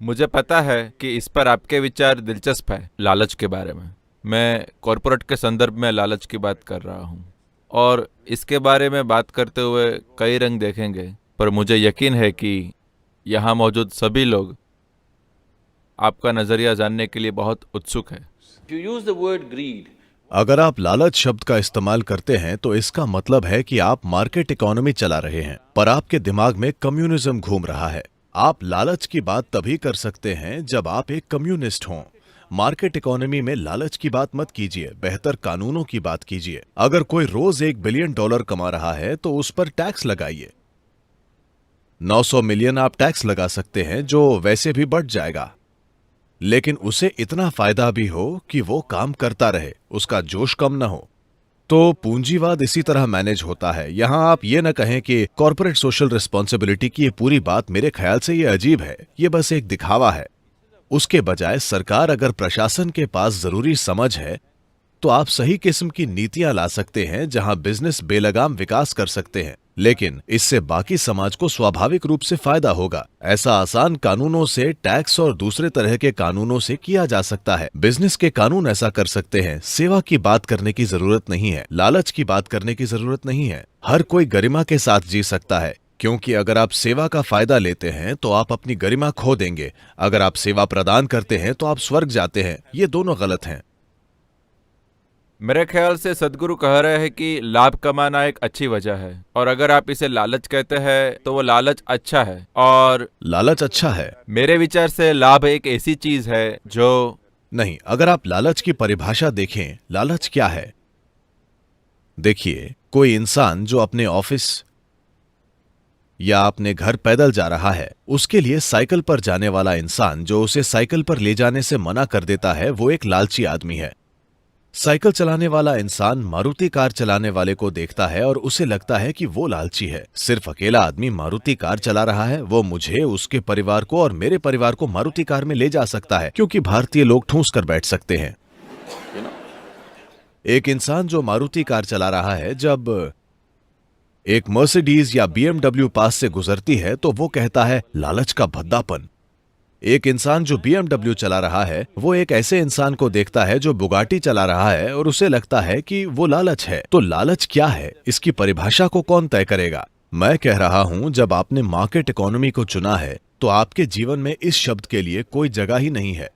मुझे पता है कि इस पर आपके विचार दिलचस्प है, लालच के बारे में। मैं कॉरपोरेट के संदर्भ में लालच की बात कर रहा हूँ और इसके बारे में बात करते हुए कई रंग देखेंगे, पर मुझे यकीन है कि यहाँ मौजूद सभी लोग आपका नज़रिया जानने के लिए बहुत उत्सुक है। If you use the word greed, अगर आप लालच शब्द का इस्तेमाल करते हैं तो इसका मतलब है कि आप मार्केट इकोनॉमी चला रहे हैं, पर आपके दिमाग में कम्युनिज्म घूम रहा है। आप लालच की बात तभी कर सकते हैं जब आप एक कम्युनिस्ट हों। मार्केट इकोनॉमी में लालच की बात मत कीजिए, बेहतर कानूनों की बात कीजिए। अगर कोई रोज $1 बिलियन कमा रहा है तो उस पर टैक्स लगाइए। 900 मिलियन आप टैक्स लगा सकते हैं जो वैसे भी बढ़ जाएगा, लेकिन उसे इतना फायदा भी हो कि वो काम करता रहे, उसका जोश कम न हो। तो पूंजीवाद इसी तरह मैनेज होता है। यहां आप ये न कहें कि कॉर्पोरेट सोशल रिस्पॉन्सिबिलिटी की ये पूरी बात मेरे ख्याल से ये अजीब है, ये बस एक दिखावा है। उसके बजाय सरकार अगर प्रशासन के पास जरूरी समझ है तो आप सही किस्म की नीतियां ला सकते हैं जहां बिजनेस बेलगाम विकास कर सकते हैं, लेकिन इससे बाकी समाज को स्वाभाविक रूप से फायदा होगा। ऐसा आसान कानूनों से, टैक्स और दूसरे तरह के कानूनों से किया जा सकता है। बिजनेस के कानून ऐसा कर सकते हैं। सेवा की बात करने की जरूरत नहीं है, लालच की बात करने की जरूरत नहीं है। हर कोई गरिमा के साथ जी सकता है, क्योंकि अगर आप सेवा का फायदा लेते हैं तो आप अपनी गरिमा खो देंगे। अगर आप सेवा प्रदान करते हैं तो आप स्वर्ग जाते हैं। ये दोनों गलत हैं। मेरे ख्याल से सदगुरु कह रहे हैं कि लाभ कमाना एक अच्छी वजह है, और अगर आप इसे लालच कहते हैं तो वो लालच अच्छा है। और लालच अच्छा है? मेरे विचार से लाभ एक ऐसी चीज है जो नहीं, अगर आप लालच की परिभाषा देखें, लालच क्या है? देखिए, कोई इंसान जो अपने ऑफिस या अपने घर पैदल जा रहा है, उसके लिए साइकिल पर जाने वाला इंसान जो उसे साइकिल पर ले जाने से मना कर देता है, वो एक लालची आदमी है। साइकिल चलाने वाला इंसान मारुति कार चलाने वाले को देखता है और उसे लगता है कि वो लालची है। सिर्फ अकेला आदमी मारुति कार चला रहा है, वो मुझे, उसके परिवार को और मेरे परिवार को मारुति कार में ले जा सकता है, क्योंकि भारतीय लोग ठूंस कर बैठ सकते हैं। एक इंसान जो मारुति कार चला रहा है, जब एक मर्सिडीज या बीएमडब्ल्यू पास से गुजरती है तो वो कहता है, लालच का भद्दापन। एक इंसान जो बीएमडब्ल्यू चला रहा है, वो एक ऐसे इंसान को देखता है जो बुगाटी चला रहा है और उसे लगता है कि वो लालच है। तो लालच क्या है, इसकी परिभाषा को कौन तय करेगा? मैं कह रहा हूं, जब आपने मार्केट इकोनॉमी को चुना है तो आपके जीवन में इस शब्द के लिए कोई जगह ही नहीं है।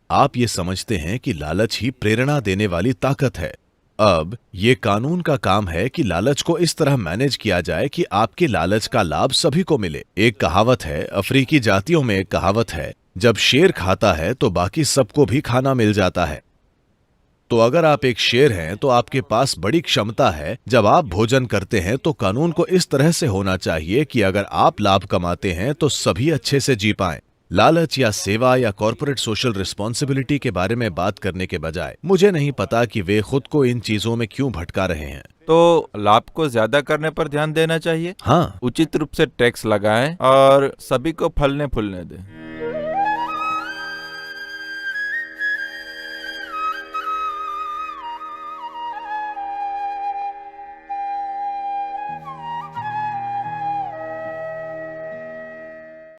आप ये समझते हैं कि लालच ही प्रेरणा देने वाली ताकत है। अब ये कानून का काम है कि लालच को इस तरह मैनेज किया जाए कि आपके लालच का लाभ सभी को मिले। एक कहावत है, अफ्रीकी जातियों में एक कहावत है, जब शेर खाता है तो बाकी सबको भी खाना मिल जाता है। तो अगर आप एक शेर हैं तो आपके पास बड़ी क्षमता है। जब आप भोजन करते हैं तो कानून को इस तरह से होना चाहिए कि अगर आप लाभ कमाते हैं तो सभी अच्छे से जी पाएं। लालच या सेवा या कॉर्पोरेट सोशल रिस्पॉन्सिबिलिटी के बारे में बात करने के बजाय मुझे नहीं पता कि वे खुद को इन चीजों में क्यों भटका रहे हैं। तो लाभ को ज्यादा करने पर ध्यान देना चाहिए। हाँ, उचित रूप से टैक्स लगाएं और सभी को फलने फूलने दें।